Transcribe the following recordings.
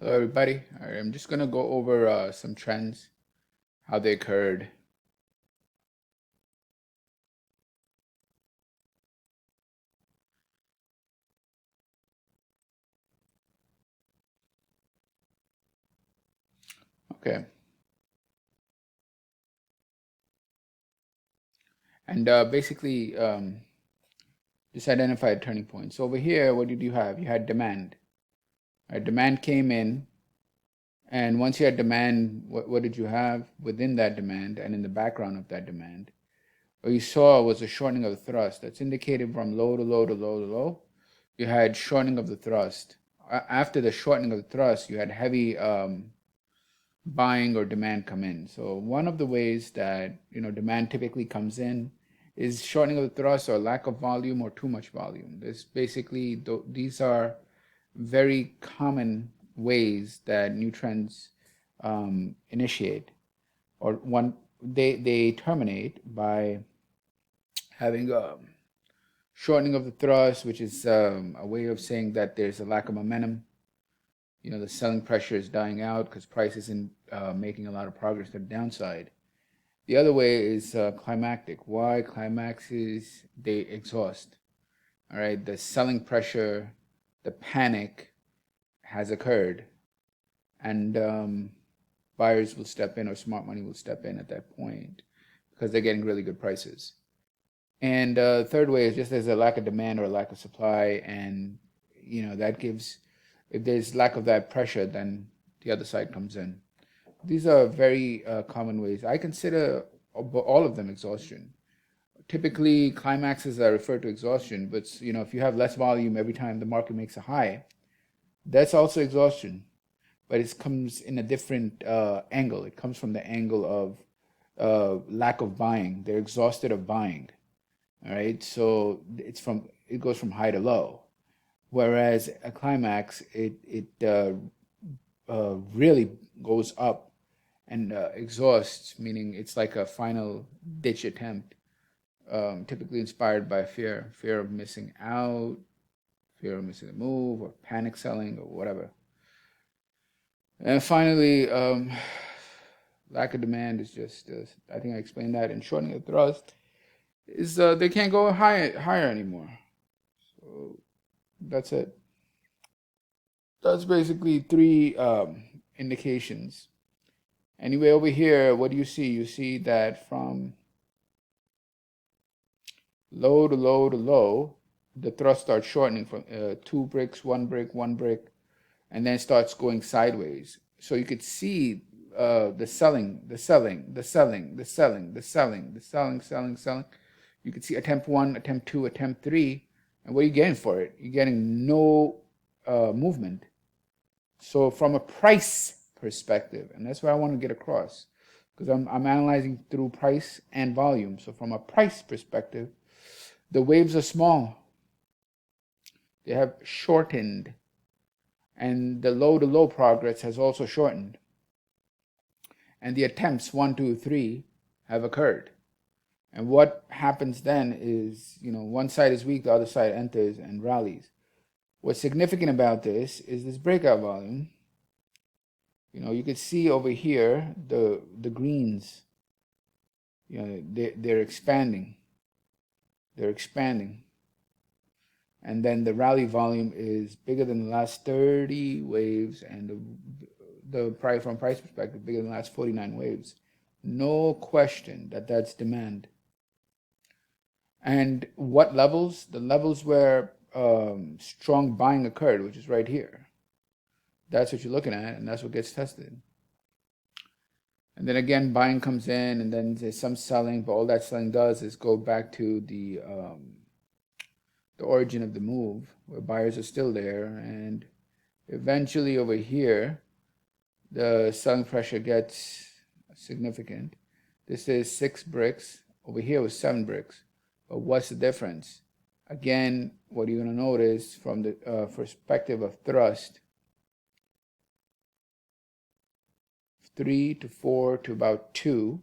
Hello, everybody. All right, I'm just going to go over some trends, how they occurred. Okay. And basically, just identify a turning point. So over here, what did you have? You had demand. All right, demand came in. And once you had demand, what did you have within that demand and in the background of that demand? What you saw was a shortening of the thrust. That's indicated from low to low to low to low. You had shortening of the thrust. After the shortening of the thrust, you had heavy buying or demand come in. So one of the ways that demand typically comes in is shortening of the thrust or lack of volume or too much volume. This basically these are very common ways that new trends initiate, or they terminate by having a shortening of the thrust, which is a way of saying that there's a lack of momentum. The selling pressure is dying out because price isn't making a lot of progress to the downside. The other way is climactic. Why? Climax is they exhaust. All right, the selling pressure, the panic has occurred, and buyers will step in, or smart money will step in at that point because they're getting really good prices. And third way is just there's a lack of demand or a lack of supply, and that gives, if there's lack of that pressure, then the other side comes in. These are very common ways. I consider all of them exhaustion. Typically, climaxes are referred to exhaustion, but if you have less volume every time the market makes a high, that's also exhaustion. But it comes in a different angle. It comes from the angle of lack of buying. They're exhausted of buying. All right, so it goes from high to low. Whereas a climax, it really goes up and exhausts, meaning it's like a final ditch attempt, typically inspired by fear of missing out, fear of missing a move, or panic selling, or whatever. And finally, lack of demand is just, I think I explained that, and shortening of thrust is they can't go higher anymore. So that's it. That's basically three indications. Anyway, over here, what do you see? You see that from low to low to low, the thrust starts shortening from two bricks, one brick, and then starts going sideways. So you could see the selling, the selling, the selling, the selling, the selling, the selling, selling, selling. You could see attempt one, attempt two, attempt three, and what are you getting for it? You're getting no movement. So from a price perspective, and that's what I want to get across, because I'm analyzing through price and volume. So from a price perspective, the waves are small. They have shortened, and the low to low progress has also shortened. And the attempts 1, 2, 3 have occurred. And what happens then is, one side is weak, the other side enters and rallies. What's significant about this is this breakout volume. You can see over here the greens. They're expanding. They're expanding. And then the rally volume is bigger than the last 30 waves, and the price, from price perspective, bigger than the last 49 waves. No question that that's demand. And what levels? The levels where strong buying occurred, which is right here. That's what you're looking at, and that's what gets tested. And then again, buying comes in, and then there's some selling, but all that selling does is go back to the origin of the move, where buyers are still there, and eventually over here, the selling pressure gets significant. This is 6 bricks. Over here was 7 bricks. But what's the difference? Again, what you're going to notice from the perspective of thrust, 3 to 4 to about 2.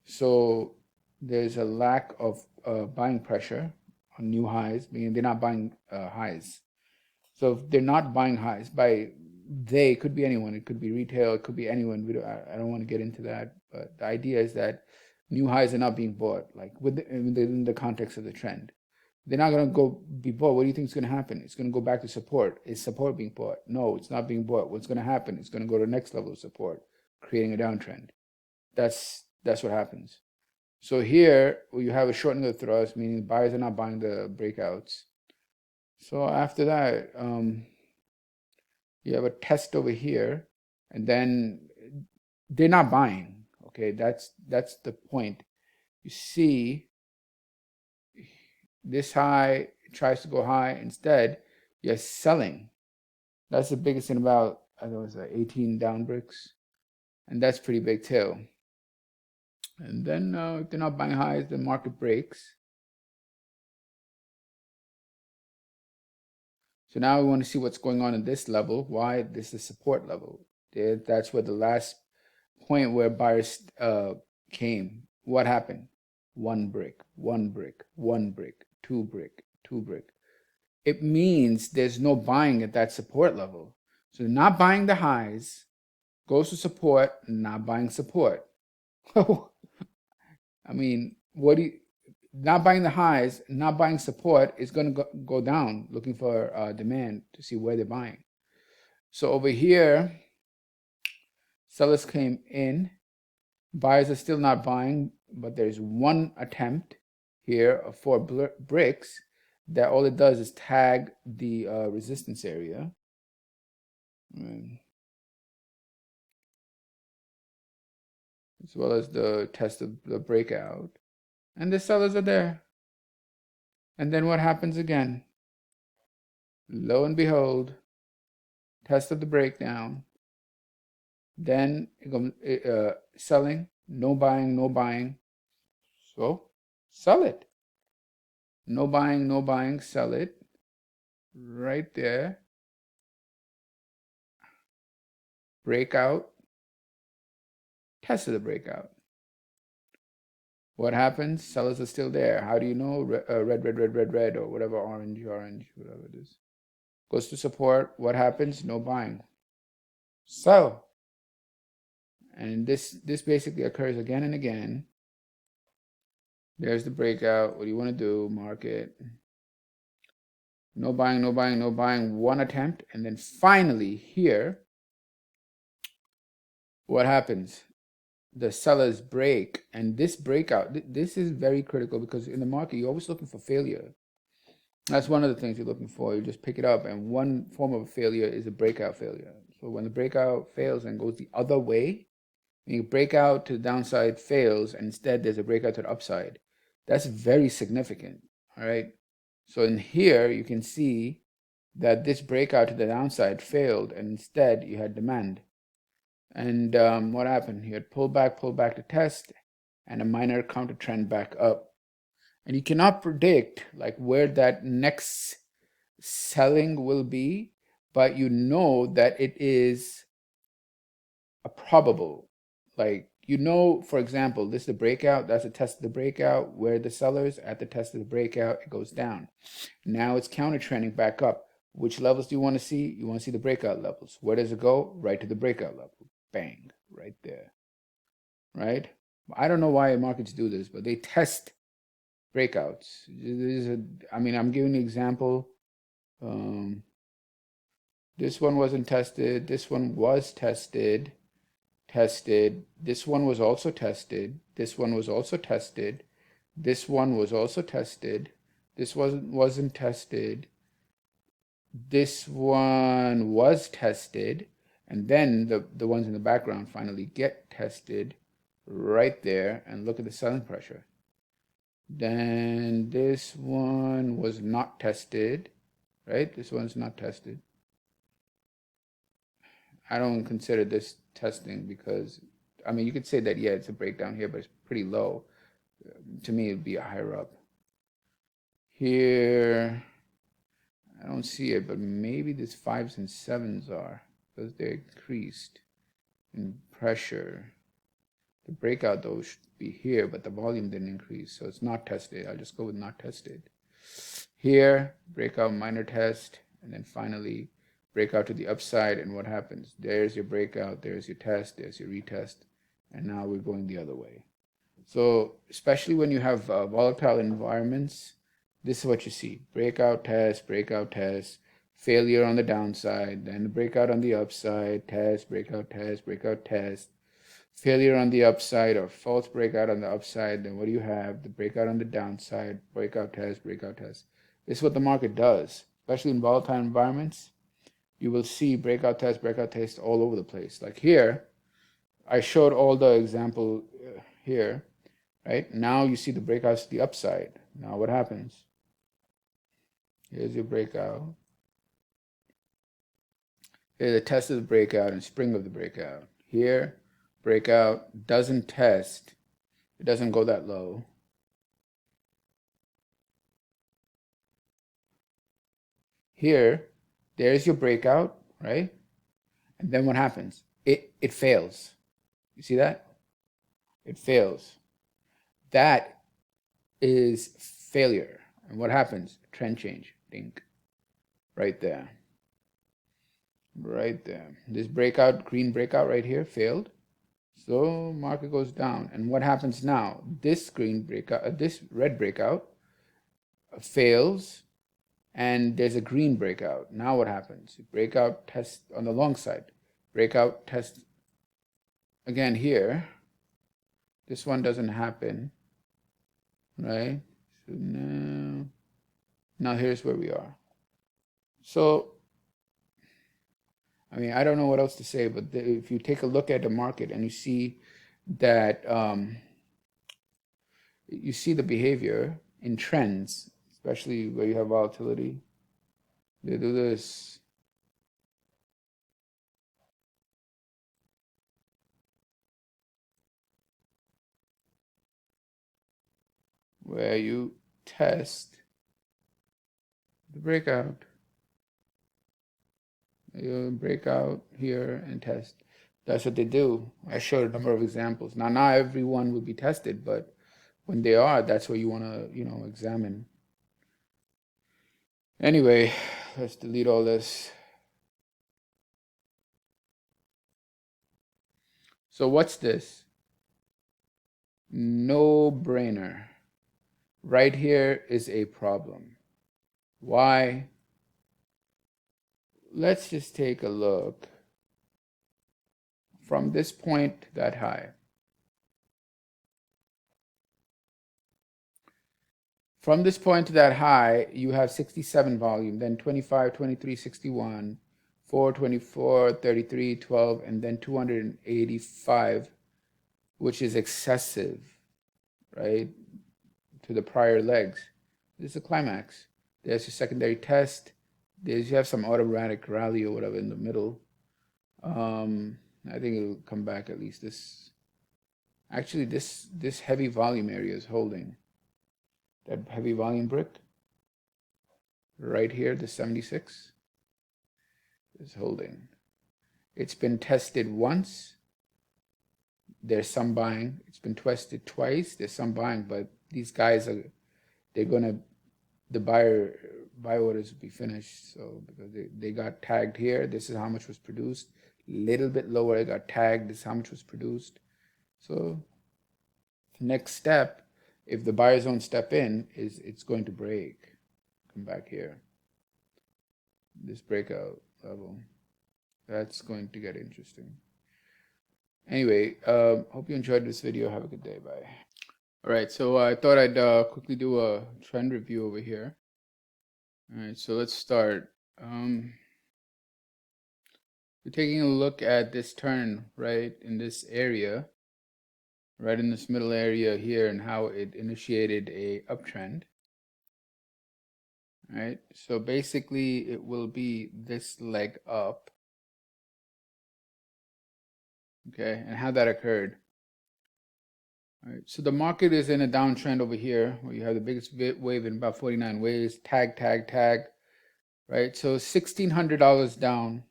So there's a lack of buying pressure on new highs, meaning they're not buying highs. So if they're not buying highs, by they could be anyone. It could be retail. It could be anyone. I don't want to get into that. But the idea is that new highs are not being bought, like within the context of the trend. They're not going to go be bought. What do you think is going to happen? It's going to go back to support. Is support being bought? No, it's not being bought. What's going to happen? It's going to go to the next level of support, creating a downtrend. That's what happens. So here you have a shortening of the thrust, meaning buyers are not buying the breakouts. So after that, you have a test over here, and then they're not buying. Okay, that's the point. You see, this high tries to go high. Instead, you're selling. That's the biggest thing about, I think it was 18 down bricks, and that's pretty big too. And then if they're not buying highs, the market breaks. So now we want to see what's going on at this level. Why this is support level. That's where the last point where buyers came. What happened? One brick, one brick, one brick, two brick, two brick. It means there's no buying at that support level. So not buying the highs, goes to support, not buying support. I mean, not buying the highs, not buying support is going to go down, looking for demand to see where they're buying. So over here, sellers came in, buyers are still not buying, but there's one attempt here of 4 bricks that all it does is tag the resistance area. As well as the test of the breakout. And the sellers are there. And then what happens again? Lo and behold, test of the breakdown. Then selling, no buying, no buying. So sell it. No buying, no buying, sell it. Right there. Breakout. Test of the breakout. What happens? Sellers are still there. How do you know? Red, red, red, red, red, or whatever, orange, orange, whatever it is. Goes to support. What happens? No buying. Sell. And this basically occurs again and again. There's the breakout. What do you want to do? Market. No buying, no buying, no buying. One attempt. And then finally here, what happens? The sellers break. And this breakout, this is very critical because in the market, you're always looking for failure. That's one of the things you're looking for. You just pick it up. And one form of a failure is a breakout failure. So when the breakout fails and goes the other way, you breakout to the downside fails, and instead there's a breakout to the upside. That's very significant, all right? So in here, you can see that this breakout to the downside failed, and instead you had demand. And what happened? You had pull back to test, and a minor counter trend back up. And you cannot predict like where that next selling will be, but you know that it is a probable. Like, you know, for example, this is the breakout. That's a test of the breakout where the sellers at the test of the breakout, it goes down. Now it's counter trending back up. Which levels do you want to see? You want to see the breakout levels. Where does it go? Right to the breakout level. Bang, right there. Right? I don't know why markets do this, but they test breakouts. I mean, I'm giving an example. This one wasn't tested. This one was tested. This one was also tested. This one was also tested. This one was also tested. This wasn't tested. This one was tested. And then the ones in the background finally get tested right there. And look at the selling pressure. Then this one was not tested, right? This one's not tested. I don't consider this testing because, I mean, you could say that, yeah, it's a breakdown here, but it's pretty low. To me, it'd be higher up. Here, I don't see it, but maybe these 5s and 7s are because they're increased in pressure. The breakout, though, should be here, but the volume didn't increase, so it's not tested. I'll just go with not tested. Here, breakout, minor test, and then finally, breakout to the upside, and what happens? There's your breakout, there's your test, there's your retest, and now we're going the other way. So especially when you have volatile environments, this is what you see: breakout, test, failure on the downside, then the breakout on the upside, test, breakout, test, failure on the upside, or false breakout on the upside. Then what do you have? The breakout on the downside, breakout, test, breakout, test. This is what the market does, especially in volatile environments. You will see breakout, test all over the place. Like here, I showed all the example here, right? Now you see the breakouts to the upside. Now what happens? Here's your breakout. Here's the test of the breakout and spring of the breakout. Here, breakout doesn't test. It doesn't go that low. Here, there's your breakout, right? And then what happens? It fails. You see that? It fails. That is failure. And what happens? Trend change. Dink. Right there. Right there. This breakout, green breakout right here, failed. So market goes down. And what happens now? This green breakout, this red breakout fails, and there's a green breakout. Now what happens? Breakout test on the long side. Breakout test again here. This one doesn't happen, right? So now here's where we are. So, I mean, I don't know what else to say, but if you take a look at the market and you see that you see the behavior in trends, especially where you have volatility, they do this. Where you test the breakout. You break out here and test. That's what they do. I showed a number of examples. Now, not everyone will be tested, but when they are, that's what you want to, examine. Anyway, let's delete all this. So what's this? No brainer. Right here is a problem. Why? Let's just take a look from this point to that high. From this point to that high, you have 67 volume, then 25, 23, 61, 4, 24, 33, 12, and then 285, which is excessive, right, to the prior legs. This is a climax. There's your secondary test. You have some automatic rally or whatever in the middle. I think it'll come back at least this. Actually, this heavy volume area is holding. That heavy volume brick right here, the 76, is holding. It's been tested once. There's some buying. It's been tested twice. There's some buying, but these guys the buy orders will be finished. So because they got tagged here, this is how much was produced. Little bit lower, it got tagged, this is how much was produced. So next step, if the buyers don't step in, is it's going to break. Come back here. This breakout level. That's going to get interesting. Anyway, hope you enjoyed this video. Have a good day. Bye. All right, so I thought I'd quickly do a trend review over here. All right, so let's start. We're taking a look at this turn right in this area, right in this middle area here, and how it initiated a uptrend. All right, so basically it will be this leg up. Okay, and how that occurred. All right, so the market is in a downtrend over here, where you have the biggest wave in about 49 waves. Tag, right? So $1,600 down,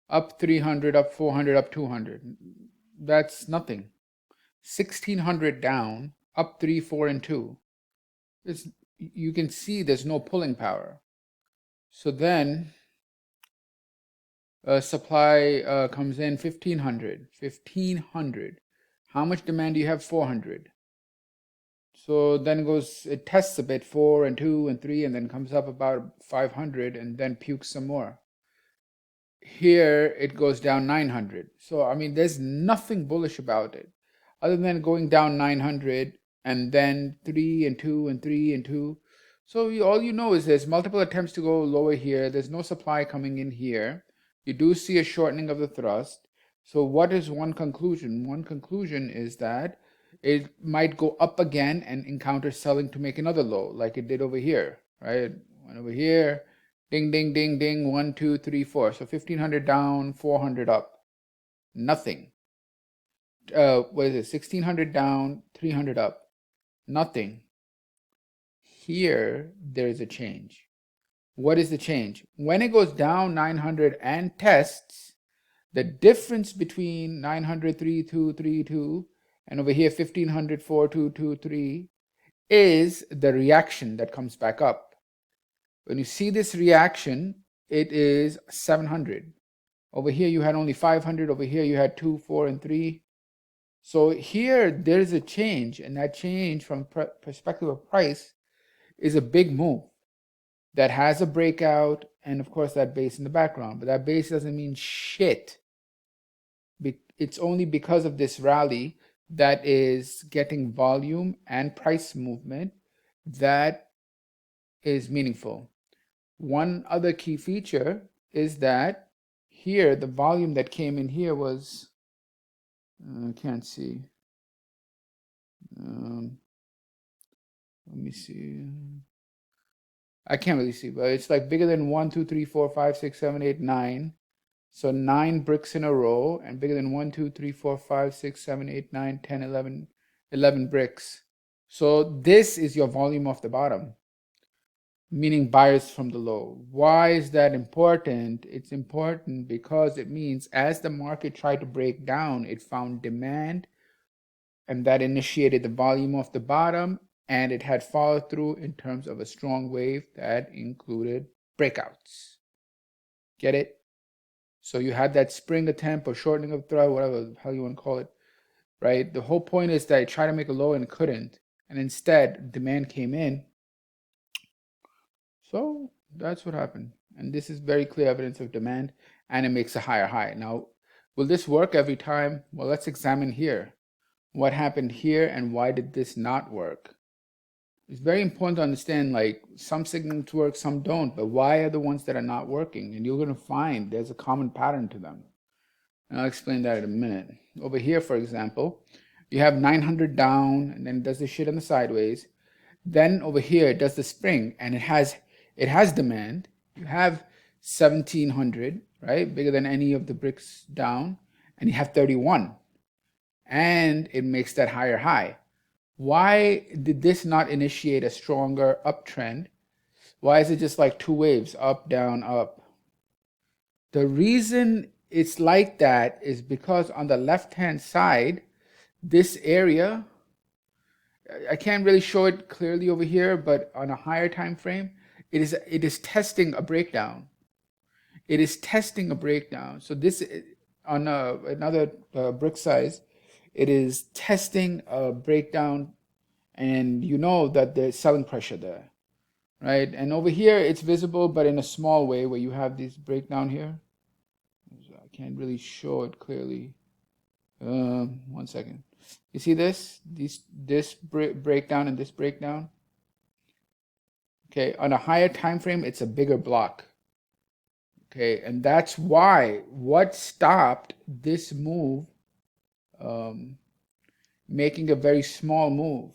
up 300, up 400, up 200. That's nothing. 1,600 down, up 3, 4, and 2. You can see there's no pulling power. So then supply comes in 1500. How much demand do you have? 400. So then it tests a bit, 4 and 2 and 3, and then comes up about 500 and then pukes some more. Here it goes down 900. So I mean, there's nothing bullish about it other than going down 900 and then 3 and 2 and 3 and 2. So all you know is there's multiple attempts to go lower here. There's no supply coming in here. You do see a shortening of the thrust. So what is one conclusion? One conclusion is that it might go up again and encounter selling to make another low, like it did over here, right? Went over here, ding, ding, ding, ding, 1, 2, 3, 4. So 1500 down, 400 up. Nothing. What is it? 1600 down, 300 up. Nothing. Here, there is a change. What is the change? When it goes down 900 and tests, the difference between 900, 3232 and over here 1500, 4223 is the reaction that comes back up. When you see this reaction, it is 700. Over here you had only 500. Over here you had 2, 4, and 3. So here there's a change, and that change from perspective of price is a big move that has a breakout, and of course that base in the background. But that base doesn't mean shit. It's only because of this rally that is getting volume and price movement that is meaningful. One other key feature is that here the volume that came in here was, I can't see. Let me see. I can't really see, but it's like bigger than 1, 2, 3, 4, 5, 6, 7, 8, 9. So 9 bricks in a row, and bigger than 1, 2, 3, 4, 5, 6, 7, 8, 9, 10, 11 bricks. So this is your volume off the bottom, meaning buyers from the low. Why is that important? It's important because it means as the market tried to break down, it found demand, and that initiated the volume off the bottom, and it had follow through in terms of a strong wave that included breakouts. Get it? So you had that spring attempt or shortening of thrust, whatever the hell you want to call it, right? The whole point is that it tried to make a low and couldn't, and instead demand came in. So that's what happened, and this is very clear evidence of demand, and it makes a higher high. Now, will this work every time? Well, let's examine here. What happened here and why did this not work? It's very important to understand, like, some signals work, some don't, but why are the ones that are not working? And you're going to find there's a common pattern to them. And I'll explain that in a minute. Over here, for example, you have 900 down, and then it does the shit on the sideways. Then over here, it does the spring, and it has demand. You have 1700, right? Bigger than any of the bricks down, and you have 31. And it makes that higher high. Why did this not initiate a stronger uptrend? Why is it just like two waves, up, down, up? The reason it's like that is because on the left-hand side, this area, I can't really show it clearly over here, but on a higher time frame, it is testing a breakdown. It is testing a breakdown. So this, on another brick size, it is testing a breakdown, and you know that there's selling pressure there, right? And over here, it's visible, but in a small way where you have this breakdown here. I can't really show it clearly. 1 second. You see this? This breakdown and this breakdown? Okay, on a higher time frame, it's a bigger block. Okay, and that's why what stopped this move making a very small move?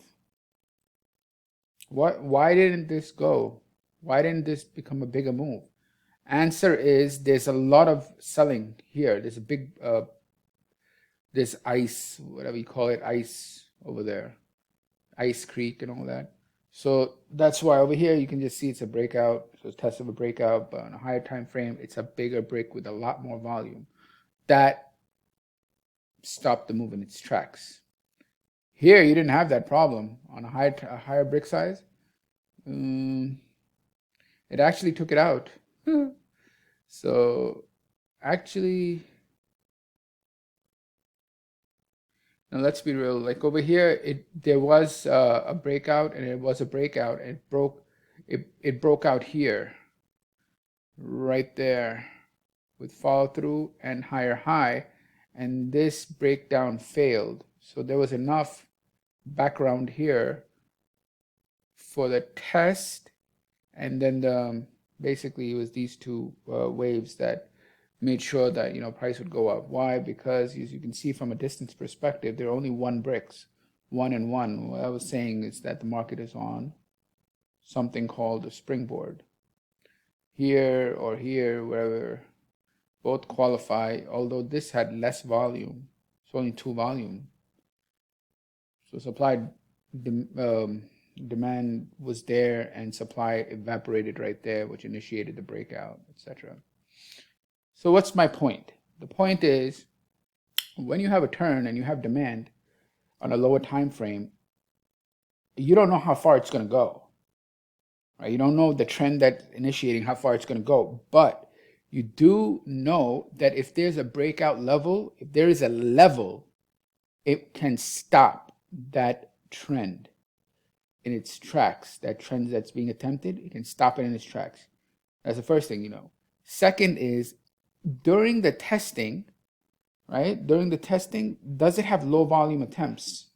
Why didn't this go? Why didn't this become a bigger move? Answer is there's a lot of selling here. There's a big this ice, whatever you call it, ice over there, ice creek and all that. So that's why over here you can just see it's a breakout. So it's test of a breakout, but on a higher time frame, it's a bigger brick with a lot more volume. That stopped the move in its tracks. Here you didn't have that problem on a higher brick size. It actually took it out. So actually, now let's be real. Like over here, there was a breakout, and it was a breakout, and it broke out here, right there, with follow through and higher high, and this breakdown failed. So there was enough background here for the test, and then basically it was these two waves that made sure that price would go up. Why? Because as you can see from a distance perspective, there are only one bricks, one and one. What I was saying is that the market is on something called a springboard. Here or here, wherever, both qualify, although this had less volume. It's only two volume. So supply demand was there and supply evaporated right there, which initiated the breakout, etc. So what's my point? The point is, when you have a turn and you have demand on a lower time frame, you don't know how far it's going to go. Right? You don't know the trend that's initiating how far it's going to go, but you do know that if there's a breakout level, if there is a level, it can stop that trend in its tracks. That trend that's being attempted, it can stop it in its tracks. That's the first thing you know. Second is, during the testing, right? During the testing, does it have low volume attempts?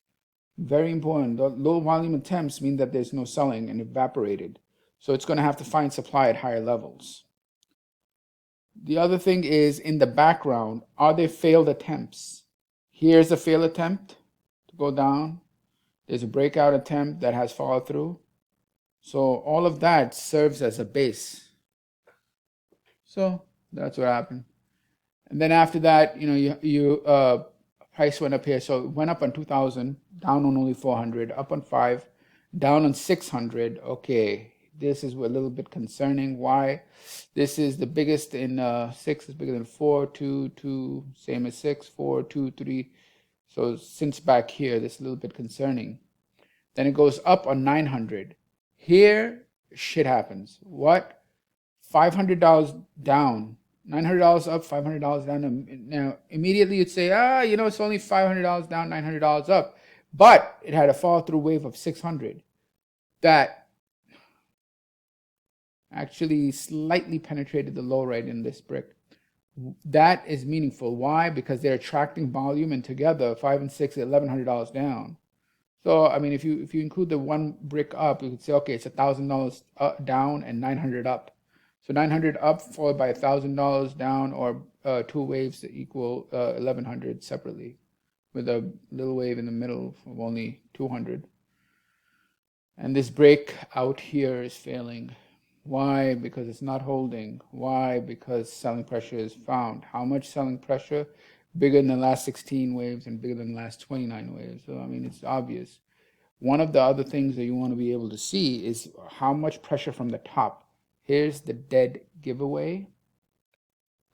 Very important. The low volume attempts mean that there's no selling and evaporated. So it's going to have to find supply at higher levels. The other thing is, in the background, are there failed attempts? Here's a failed attempt to go down. There's a breakout attempt that has follow through. So all of that serves as a base. So that's what happened. And then after that, price went up here. So it went up on 2000, down on only 400, up on 5, down on 600. Okay, this is a little bit concerning. Why? This is the biggest in 6 is bigger than 4, 2, 2, same as 6, 4, 2, 3. So since back here, this is a little bit concerning. Then it goes up on 900. Here, shit happens. What? $500 down. $900 up, $500 down. Now, immediately you'd say, it's only $500 down, $900 up. But it had a fall through wave of 600 that actually slightly penetrated the low right in this brick. That is meaningful. Why? Because they're attracting volume, and together 5 and 6 is $1,100 down. So I mean, if you include the one brick up, you could say, okay, it's $1,000 down and 900 up. So 900 up followed by $1,000 down, or two waves that equal 1,100 separately, with a little wave in the middle of only 200. And this break out here is failing. Why? Because it's not holding. Why? Because selling pressure is found. How much selling pressure? Bigger than the last 16 waves and bigger than the last 29 waves. So, I mean, it's obvious. One of the other things that you want to be able to see is how much pressure from the top. Here's the dead giveaway.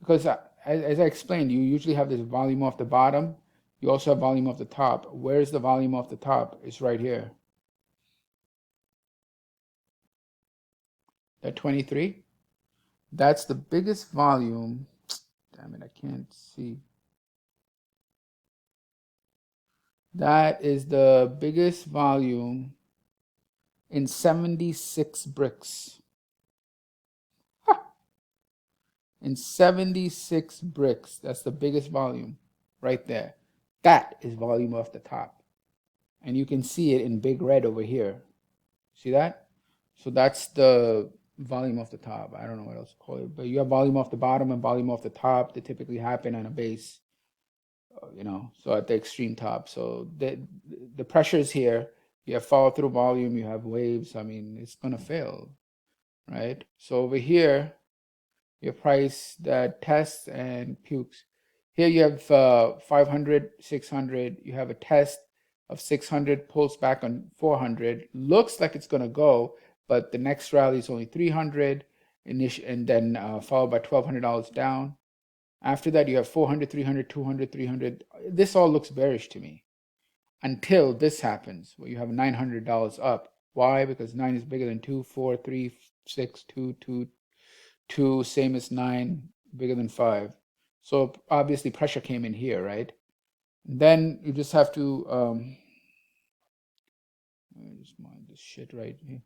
Because as I explained, you usually have this volume off the bottom. You also have volume off the top. Where's the volume off the top? It's right here. That 23, that's the biggest volume. Damn it, I can't see. That is the biggest volume in 76 bricks. In 76 bricks, that's the biggest volume right there. That is volume off the top. And you can see it in big red over here. See that? So that's the volume off the top. I don't know what else to call it, but you have volume off the bottom and volume off the top. They typically happen on a base, so at the extreme top. So the pressure is here. You have follow through volume, you have waves. I mean, it's going to fail, right? So over here, your price that tests and pukes. Here you have 500, 600. You have a test of 600, pulls back on 400. Looks like it's going to go, but the next rally is only 300, and then followed by $1,200 down. After that, you have 400, 300, 200, 300. This all looks bearish to me until this happens, where you have $900 up. Why? Because 9 is bigger than 2, 4, 3, 6, 2, 2, 2, same as 9, bigger than 5. So obviously pressure came in here, right? Then you just have to let me just mind this shit right here.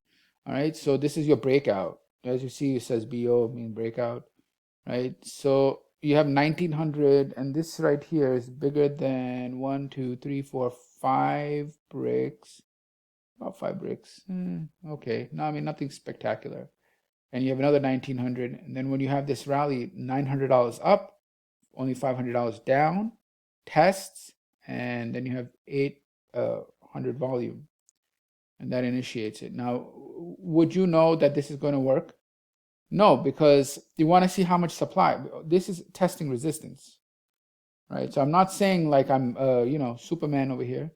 All right, so this is your breakout. As you see, it says BO, mean breakout, right? So you have 1900, and this right here is bigger than 1, 2, 3, 4, 5 bricks. About 5 bricks. Okay, no, I mean nothing spectacular. And you have another 1900, and then when you have this rally, $900 up, only $500 down, tests, and then you have 800 volume, and that initiates it. Now, would you know that this is going to work? No, because you want to see how much supply. This is testing resistance, right? So I'm not saying like I'm, Superman over here,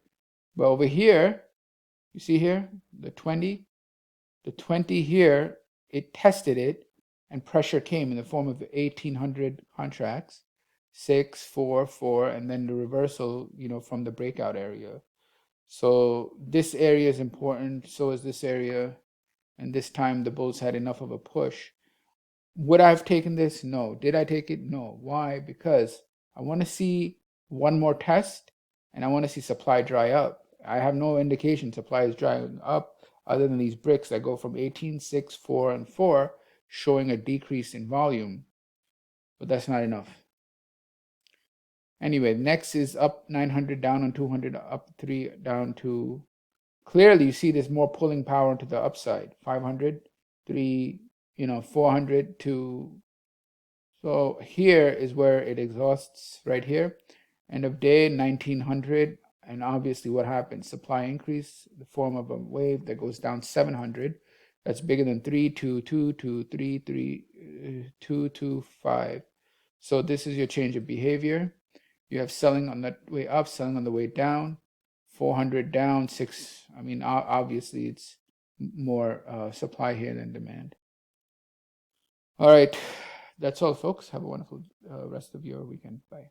but over here, you see here, the 20 here, it tested it, and pressure came in the form of 1800 contracts, 6, 4, 4, and then the reversal, from the breakout area. So this area is important, so is this area, and this time the bulls had enough of a push. Would I have taken this? No. Did I take it? No. Why? Because I want to see one more test, and I want to see supply dry up. I have no indication supply is drying up other than these bricks that go from 18, 6, 4, and 4, showing a decrease in volume. But that's not enough. Anyway, next is up 900, down on 200, up 3, down to... Clearly, you see there's more pulling power to the upside. 500, 3, 400 to... So here is where it exhausts, right here. End of day, 1900. And obviously what happens? Supply increase, the form of a wave that goes down 700. That's bigger than 3, 2, 2, 2, 3, 3, 2, 2, 5. So this is your change of behavior. You have selling on the way up, selling on the way down. 400 down, 6. I mean, obviously it's more supply here than demand. All right. That's all, folks. Have a wonderful rest of your weekend. Bye.